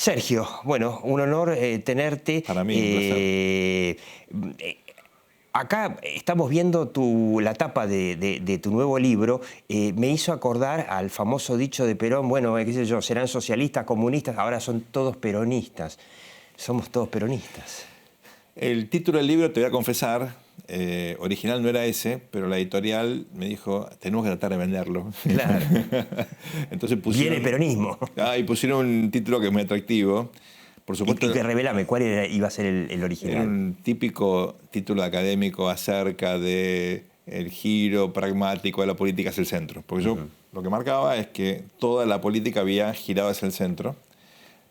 Sergio, bueno, un honor tenerte. Para mí, un placer. Acá estamos viendo la tapa de tu nuevo libro. Me hizo acordar al famoso dicho de Perón, bueno, qué sé yo, serán socialistas, comunistas, ahora son todos peronistas. Somos todos peronistas. El título del libro, te voy a confesar, original no era ese, pero la editorial me dijo, tenemos que tratar de venderlo. Claro. Entonces Viene el peronismo. Y pusieron un título que es muy atractivo. Por supuesto, y que revelame, ¿cuál iba a ser el original? Era un típico título académico acerca de el giro pragmático de la política hacia el centro. Porque yo lo que marcaba es que toda la política había girado hacia el centro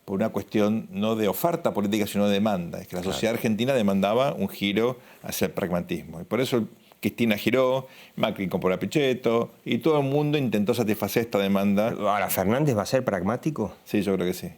por una cuestión no de oferta política, sino de demanda. Es que la sociedad argentina demandaba un giro hacia el pragmatismo. Y por eso Cristina giró, Macri compró a Pichetto, y todo el mundo intentó satisfacer esta demanda. Ahora, ¿Fernández va a ser pragmático? Sí, yo creo que sí.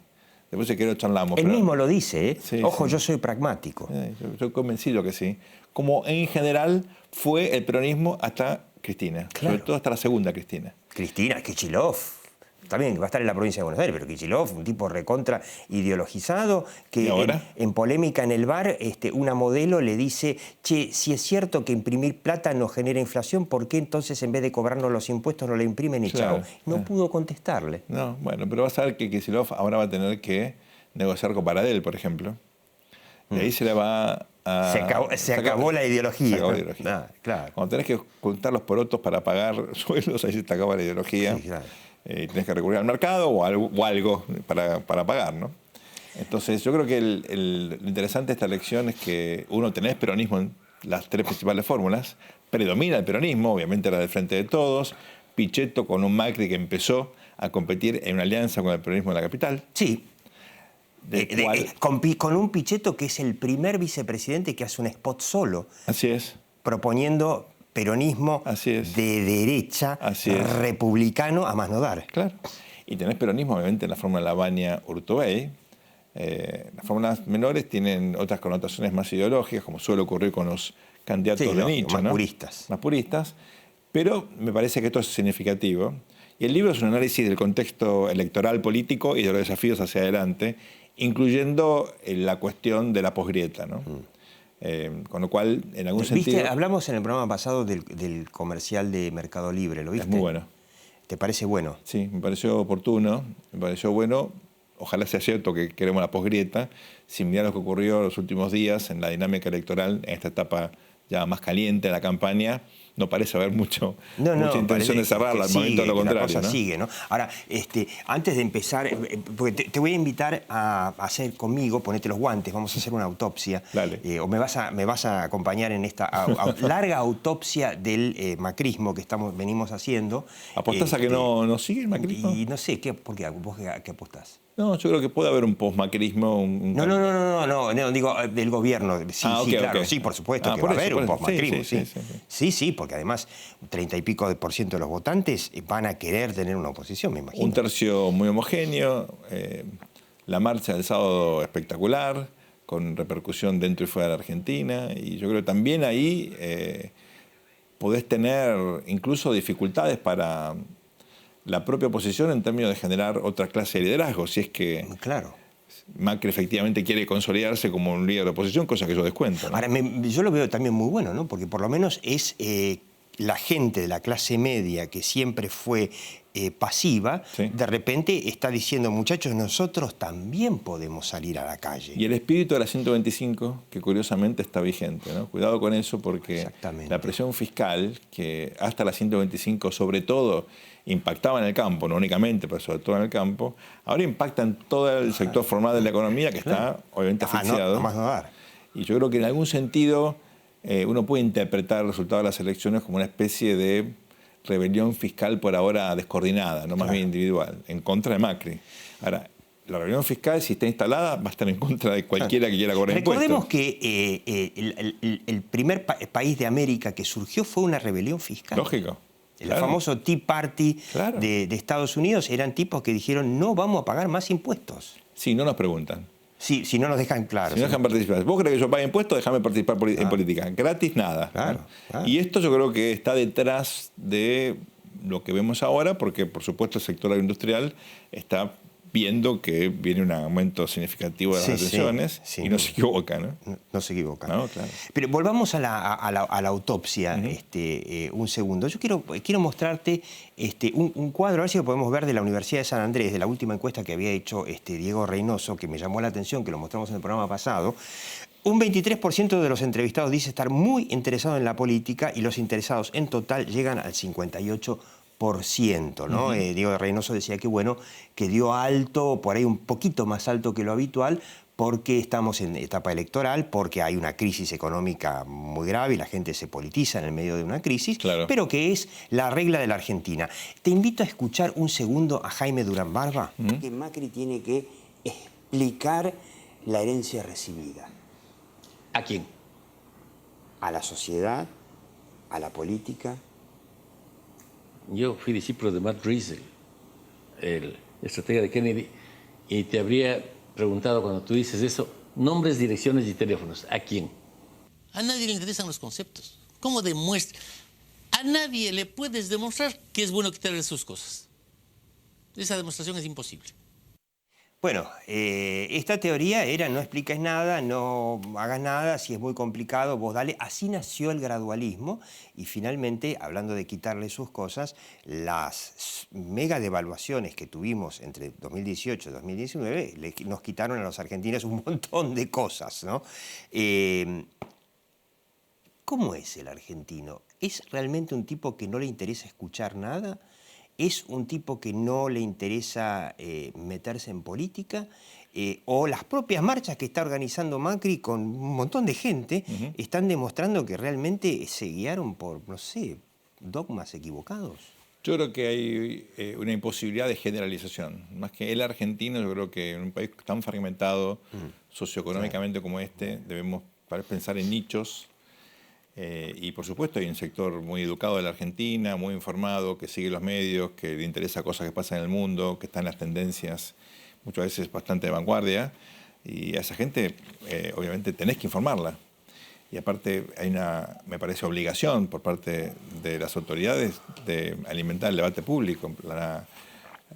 Después si quiero charlamos. Él mismo lo dice, ¿eh? Sí, Ojo, sí. Yo soy pragmático. Yo estoy convencido que sí. Como en general fue el peronismo hasta Cristina. Claro. Sobre todo hasta la segunda Cristina. Cristina, Kicillof. También va a estar en la provincia de Buenos Aires, pero Kicillof, un tipo recontra ideologizado, que ¿Y ahora? en polémica en el bar, una modelo le dice, che, si es cierto que imprimir plata no genera inflación, ¿por qué entonces en vez de cobrarnos los impuestos no la imprimen y Claro, chao? No pudo contestarle. No, bueno, pero vas a ver que Kicillof ahora va a tener que negociar con Baradel, por ejemplo. Y ahí se le va a... Se acabó la ideología. Se acabó la ideología. Ah, claro. Cuando tenés que juntar los porotos para pagar sueldos, ahí se te acaba la ideología. Sí, claro. Tenés que recurrir al mercado o algo para pagar, ¿no? Entonces, yo creo que lo interesante de esta elección es que uno tenés peronismo en las tres principales fórmulas, predomina el peronismo, obviamente era del Frente de Todos, Pichetto con un Macri que empezó a competir en una alianza con el peronismo de la capital. Sí. Con un Pichetto que es el primer vicepresidente que hace un spot solo. Así es. Proponiendo peronismo de derecha, republicano a más no dar. Claro. Y tenés peronismo, obviamente, en la fórmula Lavagna-Urtubey. Las fórmulas menores tienen otras connotaciones más ideológicas, como suele ocurrir con los candidatos de nicho, más puristas. Más puristas. Pero me parece que esto es significativo. Y el libro es un análisis del contexto electoral político y de los desafíos hacia adelante, incluyendo la cuestión de la posgrieta, ¿no? Con lo cual, en algún sentido... Hablamos en el programa pasado del comercial de Mercado Libre, ¿lo viste? Es muy bueno. ¿Te parece bueno? Sí, me pareció oportuno, me pareció bueno. Ojalá sea cierto que queremos la posgrieta, sin mirar lo que ocurrió los últimos días en la dinámica electoral, en esta etapa ya más caliente de la campaña. No parece haber mucha intención de cerrarla, al momento de lo contrario. La cosa ¿no? sigue, ¿no? Ahora, antes de empezar, porque te voy a invitar a hacer conmigo, ponete los guantes, vamos a hacer una autopsia. Dale. O me vas a acompañar en esta larga autopsia del macrismo que venimos haciendo. ¿Apostás a que no sigue el macrismo? Y no sé, ¿por qué? ¿Vos qué apostás? No, yo creo que puede haber un post-macrismo. No, digo del gobierno. Sí, okay, claro, okay. sí, por supuesto que va a haber un post-macrismo. Sí, porque además 30 y pico % de los votantes van a querer tener una oposición, me imagino. Un tercio muy homogéneo, la marcha del sábado espectacular, con repercusión dentro y fuera de la Argentina, y yo creo que también ahí podés tener incluso dificultades para la propia oposición en términos de generar otra clase de liderazgo, si es que Macri efectivamente quiere consolidarse como un líder de oposición, cosa que yo descuento, ¿no? Ahora, yo lo veo también muy bueno, ¿no? Porque por lo menos es la gente de la clase media que siempre fue pasiva, de repente está diciendo, muchachos, nosotros también podemos salir a la calle. Y el espíritu de la 125, que curiosamente está vigente, ¿no? Cuidado con eso porque la presión fiscal, que hasta la 125 sobre todo impactaba en el campo, no únicamente, pero sobre todo en el campo, ahora impacta en todo el sector formal de la economía que está obviamente asfixiado. Y yo creo que en algún sentido uno puede interpretar el resultado de las elecciones como una especie de rebelión fiscal por ahora descoordinada, no más bien individual, en contra de Macri. Ahora, la rebelión fiscal, si está instalada, va a estar en contra de cualquiera que quiera cobrar impuestos. Recordemos que el primer país de América que surgió fue una rebelión fiscal. Lógico. El famoso Tea Party de Estados Unidos eran tipos que dijeron no vamos a pagar más impuestos. Sí, no nos preguntan. Sí, si no nos dejan claro. Si no dejan participar. ¿Vos crees que yo pague impuestos? Déjame participar en política. Gratis, nada. Claro. Y esto yo creo que está detrás de lo que vemos ahora, porque por supuesto el sector agroindustrial está viendo que viene un aumento significativo de las detenciones y no se equivoca, ¿no? No se equivoca. No, claro. Pero volvamos a la autopsia un segundo. Yo quiero mostrarte un cuadro, a ver si lo podemos ver, de la Universidad de San Andrés, de la última encuesta que había hecho Diego Reynoso, que me llamó la atención, que lo mostramos en el programa pasado. Un 23% de los entrevistados dice estar muy interesado en la política y los interesados en total llegan al 58%. ¿No? Diego Reynoso decía que bueno, que dio alto, por ahí un poquito más alto que lo habitual, porque estamos en etapa electoral, porque hay una crisis económica muy grave y la gente se politiza en el medio de una crisis, claro, pero que es la regla de la Argentina. Te invito a escuchar un segundo a Jaime Durán Barba. Que Macri tiene que explicar la herencia recibida. ¿A quién? A la sociedad, a la política. Yo fui discípulo de Matt Riesel, el estratega de Kennedy, y te habría preguntado cuando tú dices eso, nombres, direcciones y teléfonos. ¿A quién? A nadie le interesan los conceptos. ¿Cómo demuestra? A nadie le puedes demostrar que es bueno quitarle sus cosas. Esa demostración es imposible. Bueno, esta teoría era no expliques nada, no hagas nada, si es muy complicado, vos dale. Así nació el gradualismo y finalmente, hablando de quitarle sus cosas, las mega devaluaciones que tuvimos entre 2018 y 2019 nos quitaron a los argentinos un montón de cosas, ¿no? ¿Cómo es el argentino? ¿Es realmente un tipo que no le interesa escuchar nada? ¿Es un tipo que no le interesa meterse en política? ¿O las propias marchas que está organizando Macri con un montón de gente están demostrando que realmente se guiaron por, no sé, dogmas equivocados? Yo creo que hay una imposibilidad de generalización. Más que el argentino, yo creo que en un país tan fragmentado socioeconómicamente como este, debemos pensar en nichos. Y por supuesto hay un sector muy educado de la Argentina, muy informado, que sigue los medios, que le interesa cosas que pasan en el mundo, que está en las tendencias muchas veces bastante de vanguardia, y a esa gente obviamente tenés que informarla. Y aparte hay una, me parece, obligación por parte de las autoridades de alimentar el debate público. La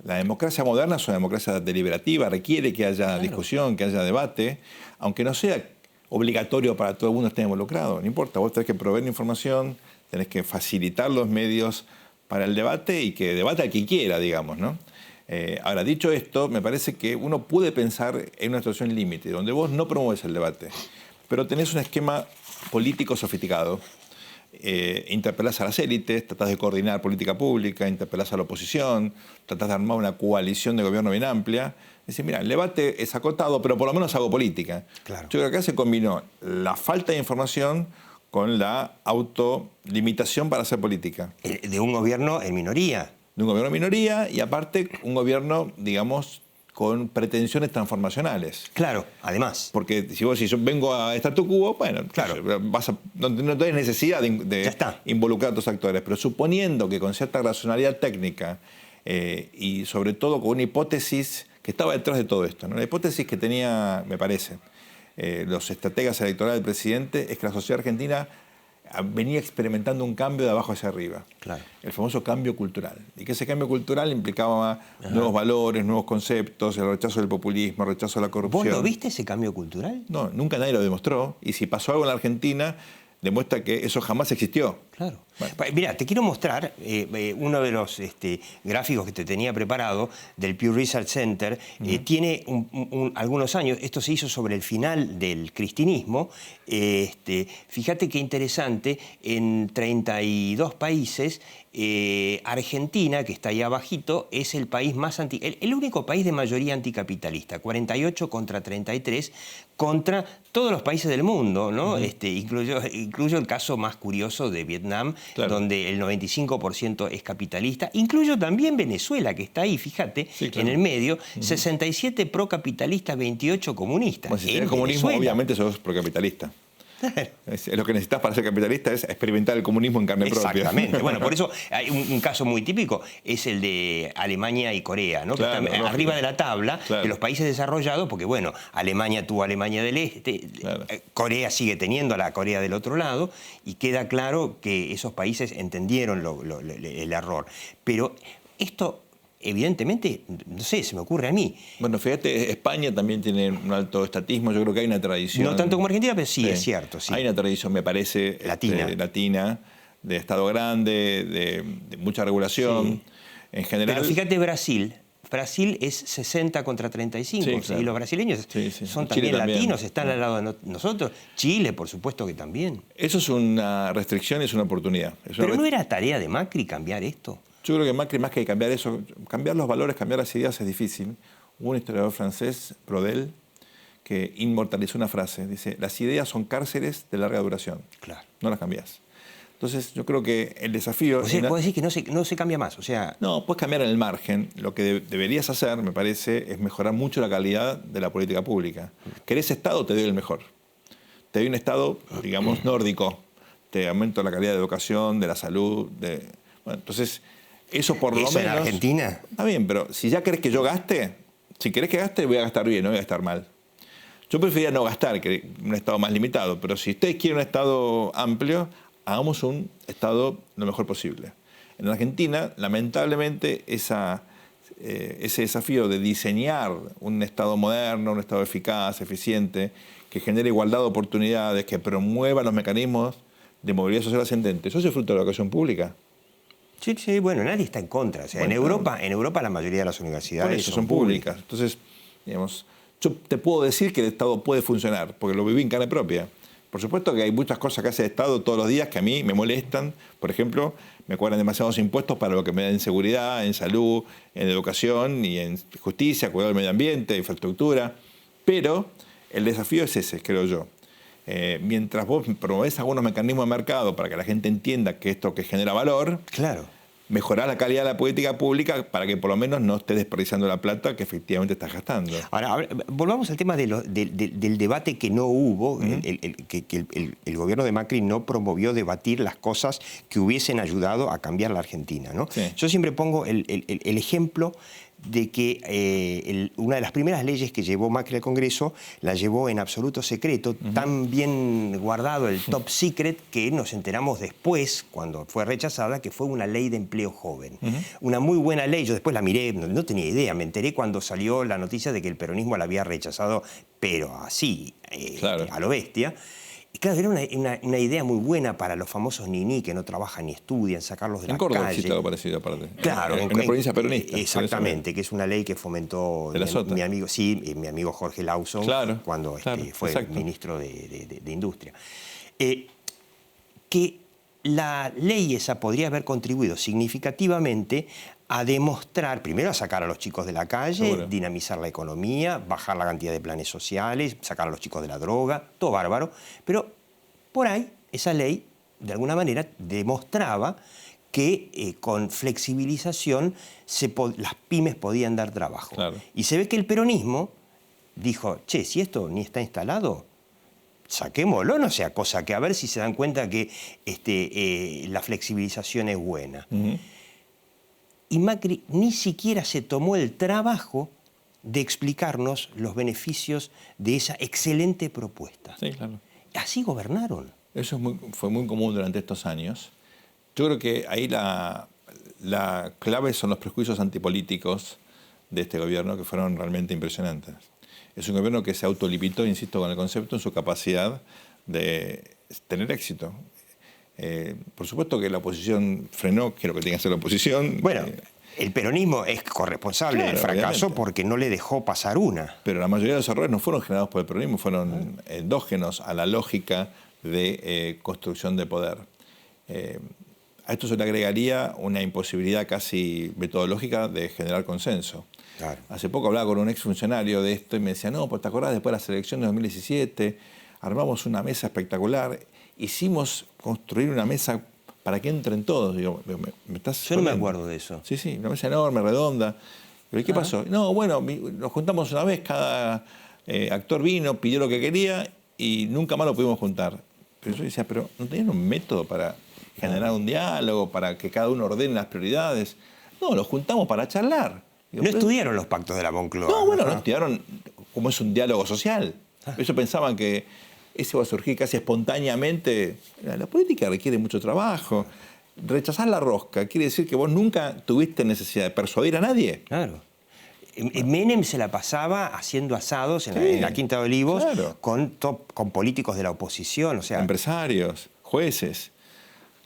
democracia moderna es una democracia deliberativa, requiere que haya discusión, que haya debate, aunque no sea obligatorio para todo el mundo estar involucrado. No importa, vos tenés que proveer la información, tenés que facilitar los medios para el debate y que debata el que quiera, digamos, ¿no? Ahora, dicho esto, me parece que uno puede pensar en una situación límite, donde vos no promueves el debate, pero tenés un esquema político sofisticado. Interpelás a las élites, tratás de coordinar política pública, interpelás a la oposición, tratás de armar una coalición de gobierno bien amplia. Decir, mira, el debate es acotado, pero por lo menos hago política. Claro. Yo creo que acá se combinó la falta de información con la autolimitación para hacer política. De un gobierno en minoría. De un gobierno en minoría y aparte un gobierno, digamos, con pretensiones transformacionales. Claro, además. Porque si yo vengo a statu quo, bueno, claro, no tenés necesidad de involucrar a otros actores, pero suponiendo que con cierta racionalidad técnica y sobre todo con una hipótesis que estaba detrás de todo esto, ¿no? La hipótesis que tenía, me parece, los estrategas electorales del presidente es que la sociedad argentina venía experimentando un cambio de abajo hacia arriba. Claro. El famoso cambio cultural. Y que ese cambio cultural implicaba nuevos valores, nuevos conceptos, el rechazo del populismo, el rechazo de la corrupción. ¿Vos lo viste ese cambio cultural? No, nunca nadie lo demostró. Y si pasó algo en la Argentina, demuestra que eso jamás existió. Claro. Bueno. Mira, te quiero mostrar uno de los gráficos que te tenía preparado del Pew Research Center. Tiene algunos años, esto se hizo sobre el final del cristinismo. Fíjate qué interesante, en 32 países, Argentina, que está ahí abajito, es el país más el único país de mayoría anticapitalista, 48 contra 33, contra todos los países del mundo, ¿no? Incluyo el caso más curioso de Vietnam, claro, donde el 95% es capitalista. Incluyo también Venezuela, que está ahí, fíjate, sí, claro, en el medio, 67 procapitalistas, 28 comunistas. Bueno, si tienes comunismo, obviamente sos procapitalista. Es lo que necesitas para ser capitalista es experimentar el comunismo en carne propia. Exactamente. Bueno, por eso hay un caso muy típico, es el de Alemania y Corea, ¿no? Claro, que están arriba de la tabla, claro, de los países desarrollados, porque bueno, Alemania tuvo Alemania del Este, claro, Corea sigue teniendo a la Corea del otro lado, y queda claro que esos países entendieron el error. Pero esto evidentemente, no sé, se me ocurre a mí. Bueno, fíjate, España también tiene un alto estatismo, yo creo que hay una tradición. No tanto como Argentina, pero sí, es cierto. Sí. Hay una tradición, me parece, latina, de Estado grande, de mucha regulación. Sí. En general. Pero fíjate Brasil es 60 contra 35, sí, claro. Y los brasileños son también latinos, están al lado de nosotros. Chile, por supuesto que también. Eso es una restricción, es una oportunidad. ¿Pero no era tarea de Macri cambiar esto? Yo creo que Macri, más que cambiar eso, cambiar los valores, cambiar las ideas es difícil. Hubo un historiador francés, Prodel, que inmortalizó una frase. Dice, las ideas son cárceles de larga duración. Claro. No las cambias. Entonces, yo creo que el desafío... O sea, vos decís que no se cambia más, o sea... No, puedes cambiar en el margen. Lo que deberías hacer, me parece, es mejorar mucho la calidad de la política pública. ¿Querés Estado? Te doy el mejor. Te doy un Estado, digamos, nórdico. Te aumento la calidad de educación, de la salud. Bueno, entonces, eso por lo menos... ¿Eso en Argentina? Está bien, pero si ya querés que yo gaste, si querés que gaste, voy a gastar bien, no voy a gastar mal. Yo preferiría no gastar, que un Estado más limitado. Pero si ustedes quieren un Estado amplio, hagamos un Estado lo mejor posible. En Argentina, lamentablemente, ese desafío de diseñar un Estado moderno, un Estado eficaz, eficiente, que genere igualdad de oportunidades, que promueva los mecanismos de movilidad social ascendente, eso es fruto de la educación pública. Sí, bueno, nadie está en contra. O sea, bueno, en Europa la mayoría de las universidades son públicas. Entonces, digamos, yo te puedo decir que el Estado puede funcionar, porque lo viví en carne propia. Por supuesto que hay muchas cosas que hace el Estado todos los días que a mí me molestan. Por ejemplo, me cobran demasiados impuestos para lo que me da en seguridad, en salud, en educación y en justicia, cuidado del medio ambiente, infraestructura. Pero el desafío es ese, creo yo. Mientras vos promovés algunos mecanismos de mercado para que la gente entienda que esto que genera valor, claro, mejorar la calidad de la política pública para que por lo menos no estés desperdiciando la plata que efectivamente estás gastando. Ahora volvamos al tema del debate que no hubo, que el gobierno de Macri no promovió debatir las cosas que hubiesen ayudado a cambiar la Argentina, ¿no? Sí. Yo siempre pongo el ejemplo de que una de las primeras leyes que llevó Macri al Congreso la llevó en absoluto secreto, tan bien guardado el top secret que nos enteramos después, cuando fue rechazada, que fue una ley de empleo joven. Una muy buena ley, yo después la miré, no tenía idea, me enteré cuando salió la noticia de que el peronismo la había rechazado, pero así, claro, a lo bestia. Y claro, era una idea muy buena para los famosos niní que no trabajan ni estudian, sacarlos de la calle. En Córdoba existe algo parecido aparte. Claro, en la provincia peronista. Exactamente, que es una ley que fomentó mi amigo Jorge Lawson, claro, cuando fue ministro de Industria. Que la ley esa podría haber contribuido significativamente a demostrar, primero a sacar a los chicos de la calle, seguro, dinamizar la economía, bajar la cantidad de planes sociales, sacar a los chicos de la droga, todo bárbaro. Pero por ahí esa ley, de alguna manera, demostraba que con flexibilización las pymes podían dar trabajo. Claro. Y se ve que el peronismo dijo, che, si esto ni está instalado, saquémoslo, no sea cosa que a ver si se dan cuenta que la flexibilización es buena. Y Macri ni siquiera se tomó el trabajo de explicarnos los beneficios de esa excelente propuesta. Sí, claro. Así gobernaron. Eso fue muy común durante estos años. Yo creo que ahí la clave son los prejuicios antipolíticos de este gobierno, que fueron realmente impresionantes. Es un gobierno que se autolimitó, insisto con el concepto, en su capacidad de tener éxito. Por supuesto que la oposición frenó, que es lo que tiene que hacer la oposición. Bueno, el peronismo es corresponsable del fracaso, obviamente, porque no le dejó pasar una. Pero la mayoría de los errores no fueron generados por el peronismo, fueron endógenos a la lógica de construcción de poder. A esto se le agregaría una imposibilidad casi metodológica de generar consenso. Claro. Hace poco hablaba con un exfuncionario de esto y me decía, no, pues te acordás, después de las elecciones de 2017, armamos una mesa espectacular, hicimos construir una mesa para que entren todos. Digo, ¿me estás Yo no me acuerdo de eso. Sí, una mesa enorme, redonda. ¿Pero qué pasó? No, bueno, nos juntamos una vez, cada actor vino, pidió lo que quería y nunca más lo pudimos juntar. Pero yo decía, pero ¿no tenían un método para generar un diálogo, para que cada uno ordene las prioridades? No, los juntamos para charlar. Digo, no estudiaron los pactos de la Moncloa. No, bueno, no estudiaron cómo es un diálogo social. Ellos pensaban que eso iba a surgir casi espontáneamente. La política requiere mucho trabajo. rechazar la rosca quiere decir que vos nunca tuviste necesidad de persuadir a nadie. Claro. Menem se la pasaba haciendo asados en la Quinta de Olivos, claro, con políticos de la oposición, o sea... Empresarios, jueces.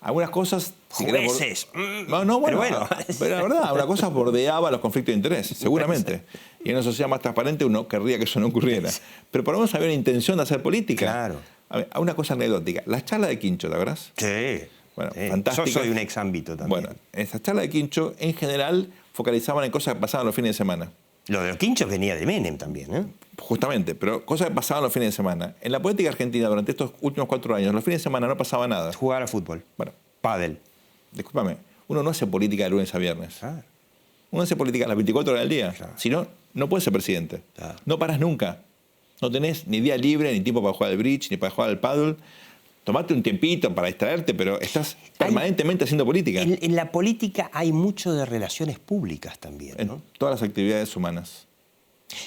Algunas cosas... Jueces. Bueno, pero la verdad, algunas cosas bordeaba los conflictos de interés, seguramente. Y en una sociedad más transparente uno querría que eso no ocurriera. Pero por lo menos había una intención de hacer política. Claro. A ver, una cosa anecdótica. Las charlas de Quincho, ¿te acordás? Sí. Bueno, sí. fantástica. Yo soy un ex ámbito también. Bueno, esas charlas de Quincho en general focalizaban en cosas que pasaban los fines de semana. Lo de los quinchos venía de Menem también, ¿eh? Justamente, pero cosas que pasaban los fines de semana. En la política argentina durante estos últimos 4 años, los fines de semana no pasaba nada. Jugar al fútbol. Bueno, pádel. Discúlpame, uno no hace política de lunes a viernes. Claro. Uno hace política a las 24 horas del día. Claro. Si no, no puedes ser presidente. Claro. No paras nunca. No tenés ni día libre, ni tiempo para jugar al bridge, ni para jugar al paddle. Tomate un tiempito para distraerte, pero estás permanentemente haciendo política. En la política hay mucho de relaciones públicas también, ¿no? En todas las actividades humanas.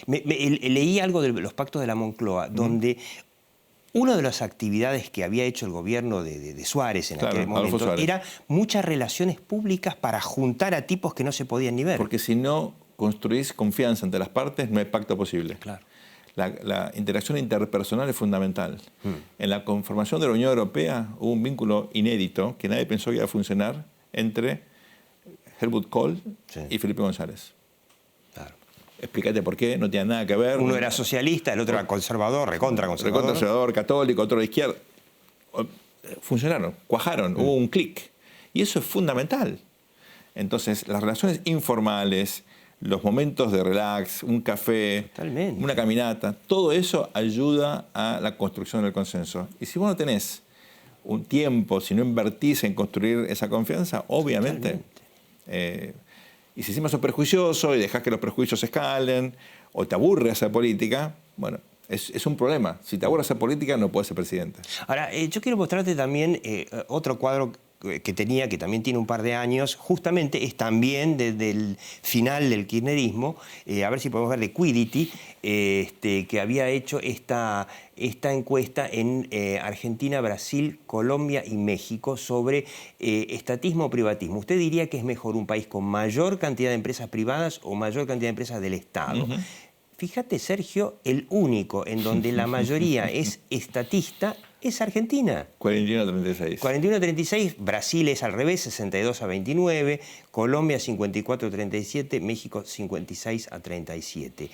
Leí algo de los pactos de la Moncloa, donde una de las actividades que había hecho el gobierno de Suárez en aquel momento era muchas relaciones públicas para juntar a tipos que no se podían ni ver. Porque si no construís confianza entre las partes, no hay pacto posible. Claro. La interacción interpersonal es fundamental. En la conformación de la Unión Europea hubo un vínculo inédito que nadie pensó que iba a funcionar entre Helmut Kohl y Felipe González. Claro. Explícate por qué, no tenía nada que ver. Uno era socialista, el otro era conservador, recontra conservador, católico, otro de izquierda. Funcionaron, cuajaron, hubo un clic. Y eso es fundamental. Entonces, las relaciones informales, los momentos de relax, un café, totalmente, una caminata, todo eso ayuda a la construcción del consenso. Y si vos no tenés un tiempo, si no invertís en construir esa confianza, obviamente... y si encima sos prejuicioso y dejás que los prejuicios escalen, o te aburre hacer política, bueno, es un problema. Si te aburre hacer política, no puedes ser presidente. Ahora, yo quiero mostrarte también otro cuadro que tenía, que también tiene un par de años, justamente es también desde el final del kirchnerismo, a ver si podemos ver Liquidity, que había hecho esta encuesta en Argentina, Brasil, Colombia y México sobre estatismo o privatismo. ¿Usted diría que es mejor un país con mayor cantidad de empresas privadas o mayor cantidad de empresas del Estado? Fíjate, Sergio, el único en donde la mayoría es estatista es Argentina. 41-36. 41-36, Brasil es al revés, 62-29, Colombia 54-37, México 56-37.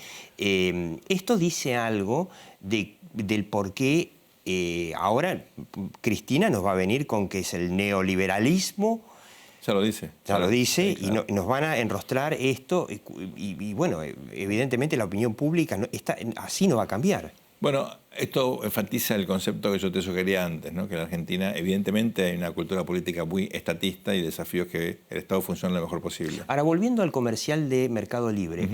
Esto dice algo del por qué ahora Cristina nos va a venir con que es el neoliberalismo. Ya lo dice. Ya lo dice, sí, claro. Y nos van a enrostrar esto, y bueno, evidentemente la opinión pública así no va a cambiar. Bueno, esto enfatiza el concepto que yo te sugería antes, ¿no? Que en la Argentina evidentemente hay una cultura política muy estatista y desafíos que el Estado funcione lo mejor posible. Ahora, volviendo al comercial de Mercado Libre,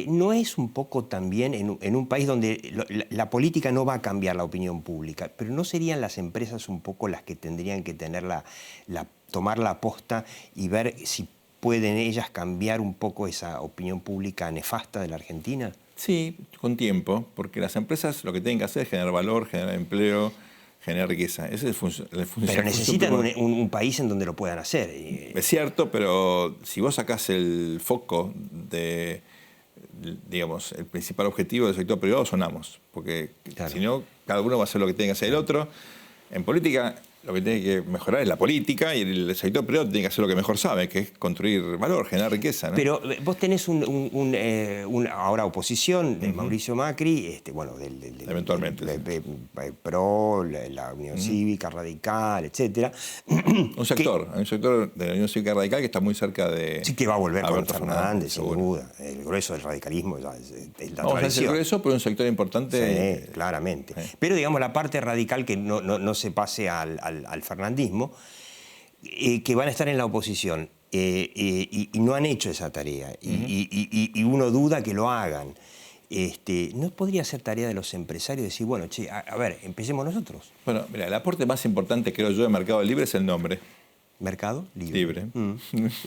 ¿no es un poco también en un país donde la política no va a cambiar la opinión pública, pero no serían las empresas un poco las que tendrían que tener tomar la posta y ver si pueden ellas cambiar un poco esa opinión pública nefasta de la Argentina? Sí, con tiempo, porque las empresas lo que tienen que hacer es generar valor, generar empleo, generar riqueza. Ese es el Pero necesitan un país en donde lo puedan hacer. Es cierto, pero si vos sacás el foco de, digamos, el principal objetivo del sector privado, sonamos. Porque claro, si no, cada uno va a hacer lo que tiene que hacer el otro. En política, lo que tiene que mejorar es la política y el sector privado tiene que hacer lo que mejor sabe, que es construir valor, generar riqueza, ¿no? Pero vos tenés ahora oposición de Mauricio Macri, bueno, eventualmente, PRO, la Unión Cívica Radical, etcétera. Un sector de la Unión Cívica Radical que está muy cerca de... Sí, que va a volver con Fernández, sin seguro. duda. El grueso del radicalismo es la Vamos tradición. El grueso, pero un sector importante... Sí, claramente. Sí. Pero digamos la parte radical que no se pase al fernandismo, que van a estar en la oposición y no han hecho esa tarea y uno duda que lo hagan. ¿No podría ser tarea de los empresarios decir, bueno, che, a ver, empecemos nosotros? Bueno, mira, el aporte más importante, creo yo, de Mercado Libre es el nombre. ¿Mercado Libre?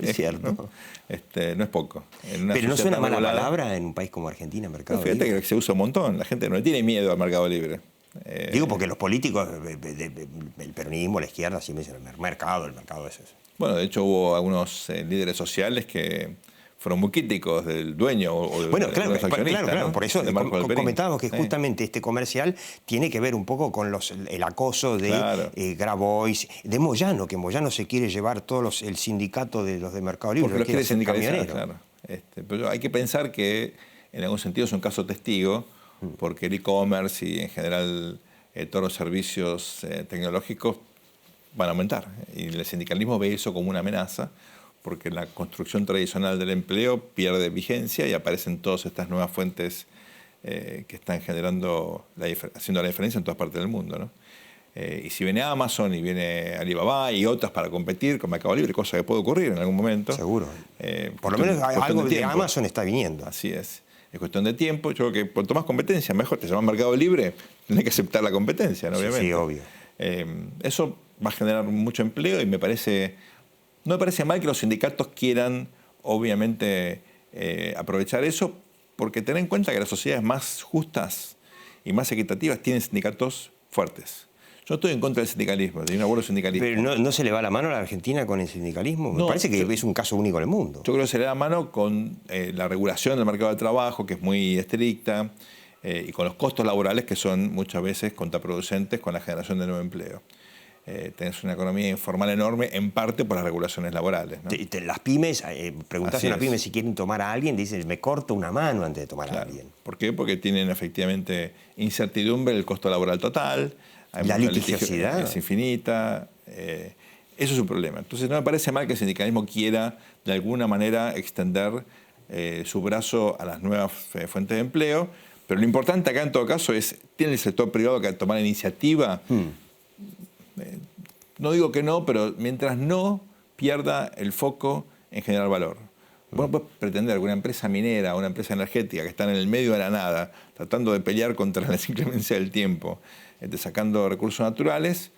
Es cierto. No es poco. Pero no suena mala palabra en un país como Argentina, Mercado Libre. Fíjate que se usa un montón. La gente no le tiene miedo al Mercado Libre. Digo porque los políticos, el peronismo, la izquierda, siempre dicen el mercado eso. Bueno, de hecho hubo algunos líderes sociales que fueron muy críticos del dueño o de bueno, claro, los accionistas, claro, ¿no? por eso De Marco Galperín. comentábamos que justamente este comercial tiene que ver un poco con el acoso de Grabois, de Moyano, que Moyano se quiere llevar el sindicato de los de Mercado Libre. Porque lo quiere sindicalizar, camionero. claro. Pero hay que pensar que en algún sentido es un caso testigo, porque el e-commerce y en general todos los servicios tecnológicos van a aumentar. Y el sindicalismo ve eso como una amenaza, porque la construcción tradicional del empleo pierde vigencia y aparecen todas estas nuevas fuentes que están haciendo la diferencia en todas partes del mundo, ¿no? Y si viene Amazon y viene Alibaba y otras para competir con Mercado Libre, cosa que puede ocurrir en algún momento. Seguro. Por lo menos algo de Amazon está viniendo. Así es. Es cuestión de tiempo. Yo creo que cuanto más competencia, mejor. Te llaman Mercado Libre, tenés que aceptar la competencia, ¿no? Obviamente. Sí, obvio. Eso va a generar mucho empleo y no me parece mal que los sindicatos quieran, obviamente, aprovechar eso, porque ten en cuenta que las sociedades más justas y más equitativas tienen sindicatos fuertes. Yo estoy en contra del sindicalismo, de un abuelo sindicalista. ¿Pero no se le va la mano a la Argentina con el sindicalismo? Me parece que es un caso único en el mundo. Yo creo que se le da la mano con la regulación del mercado de trabajo, que es muy estricta, y con los costos laborales, que son muchas veces contraproducentes con la generación de nuevo empleo. Tenés una economía informal enorme, en parte por las regulaciones laborales, ¿no? Las pymes, preguntás a una pyme si quieren tomar a alguien, dicen, me corto una mano antes de tomar a alguien. ¿Por qué? Porque tienen efectivamente incertidumbre del costo laboral total. La litigiosidad es infinita. Eso es un problema. Entonces no me parece mal que el sindicalismo quiera de alguna manera extender su brazo a las nuevas fuentes de empleo, pero lo importante acá en todo caso es, ¿tiene el sector privado que tomar iniciativa? No digo que no, pero mientras no pierda el foco en generar valor. Vos no puedes pretender que una empresa minera o una empresa energética que están en el medio de la nada, tratando de pelear contra la inclemencia del tiempo, sacando recursos naturales,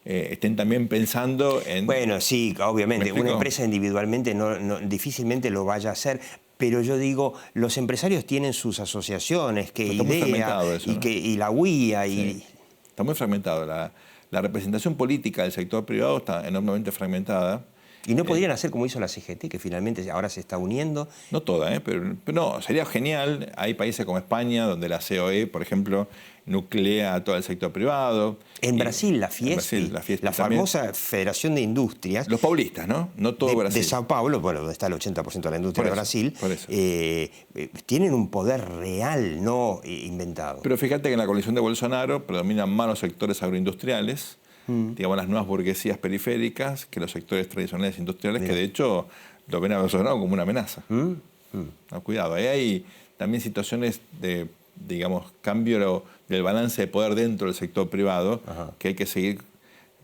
estén también pensando en... Bueno, sí, obviamente. Una empresa individualmente difícilmente lo vaya a hacer. Pero yo digo, los empresarios tienen sus asociaciones, que IDEA y la UIA. Sí. Está muy fragmentado. La representación política del sector privado está enormemente fragmentada. ¿Y no podrían hacer como hizo la CGT, que finalmente ahora se está uniendo? No toda, pero no, sería genial. Hay países como España, donde la COE, por ejemplo, nuclea todo el sector privado. En Brasil, la Fiespi, la famosa Federación de Industrias. Los paulistas, ¿no? No todo Brasil. De Sao Paulo, bueno, donde está el 80% de la industria de Brasil, tienen un poder real, no inventado. Pero fíjate que en la coalición de Bolsonaro predominan más los sectores agroindustriales, digamos las nuevas burguesías periféricas, que los sectores tradicionales industriales, que de hecho lo ven a Bolsonaro como una amenaza. No, cuidado, ahí hay también situaciones de, digamos, cambio del balance de poder dentro del sector privado, que hay que seguir,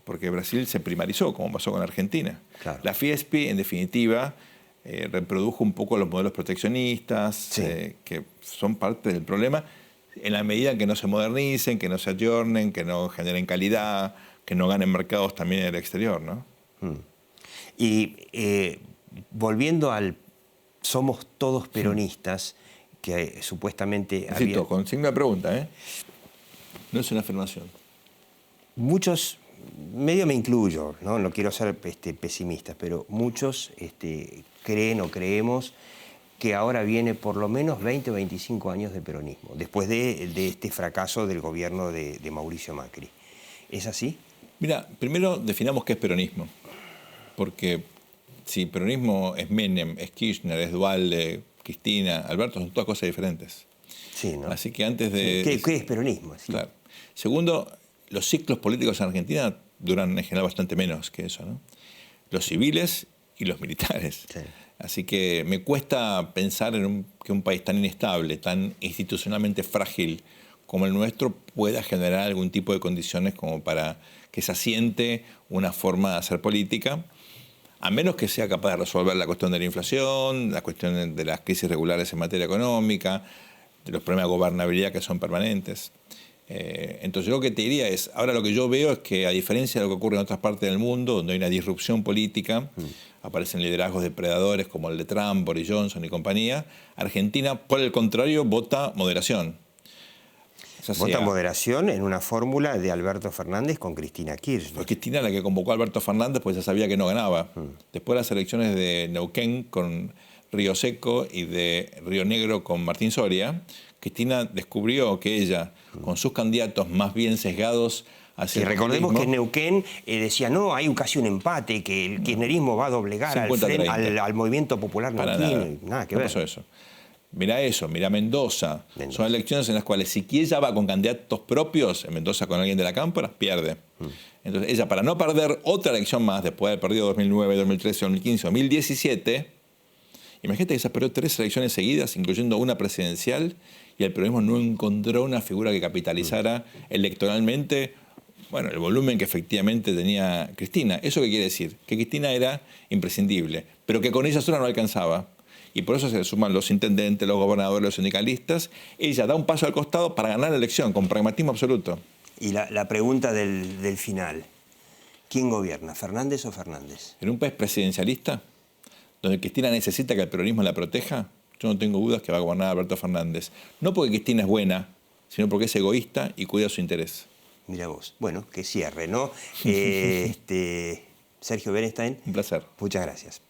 porque Brasil se primarizó, como pasó con Argentina. Claro. La Fiespi, en definitiva, reprodujo un poco los modelos proteccionistas, que son parte del problema, en la medida en que no se modernicen, que no se ayornen, que no generen calidad, que no ganen mercados también en el exterior, ¿no? Y volviendo al somos todos peronistas, que supuestamente había... Con signo de pregunta, ¿eh? No es una afirmación. Muchos, medio me incluyo, no quiero ser pesimista, pero muchos creen o creemos que ahora viene por lo menos 20 o 25 años de peronismo, después de este fracaso del gobierno de Mauricio Macri. ¿Es así? Mira, primero definamos qué es peronismo, porque si peronismo es Menem, es Kirchner, es Duhalde, Cristina, Alberto, son todas cosas diferentes. Sí, ¿no? Así que antes de... ¿Qué es peronismo? Sí. Claro. Segundo, los ciclos políticos en Argentina duran en general bastante menos que eso, ¿no? Los civiles y los militares. Sí. Así que me cuesta pensar que un país tan inestable, tan institucionalmente frágil como el nuestro pueda generar algún tipo de condiciones como para que se asiente una forma de hacer política, a menos que sea capaz de resolver la cuestión de la inflación, la cuestión de las crisis regulares en materia económica, de los problemas de gobernabilidad que son permanentes. Entonces yo lo que te diría es, ahora lo que yo veo es que a diferencia de lo que ocurre en otras partes del mundo, donde hay una disrupción política, aparecen liderazgos depredadores como el de Trump, Boris Johnson y compañía, Argentina, por el contrario, vota moderación. Vota moderación en una fórmula de Alberto Fernández con Cristina Kirchner. Fue Cristina la que convocó a Alberto Fernández, pues ya sabía que no ganaba. Después de las elecciones de Neuquén con Río Seco y de Río Negro con Martín Soria, Cristina descubrió que ella, con sus candidatos más bien sesgados hacia y recordemos que en Neuquén decía, no, hay casi un empate, que el kirchnerismo va a doblegar al movimiento popular neuquino. Nada que ver. Pasó eso. Mirá eso, mirá Mendoza. Son elecciones en las cuales si ella va con candidatos propios, en Mendoza con alguien de la Cámpora, pierde. Entonces ella, para no perder otra elección más, después de haber perdido 2009, 2013, 2015, 2017, imagínate que ella perdió 3 elecciones seguidas, incluyendo una presidencial, y el peronismo no encontró una figura que capitalizara electoralmente, bueno, el volumen que efectivamente tenía Cristina. ¿Eso qué quiere decir? Que Cristina era imprescindible, pero que con ella sola no alcanzaba. Y por eso se suman los intendentes, los gobernadores, los sindicalistas. Ella da un paso al costado para ganar la elección, con pragmatismo absoluto. Y la pregunta del final. ¿Quién gobierna, Fernández o Fernández? En un país presidencialista, donde Cristina necesita que el peronismo la proteja, yo no tengo dudas que va a gobernar Alberto Fernández. No porque Cristina es buena, sino porque es egoísta y cuida su interés. Mira vos. Bueno, que cierre, ¿no? Sergio Bernstein. Un placer. Muchas gracias.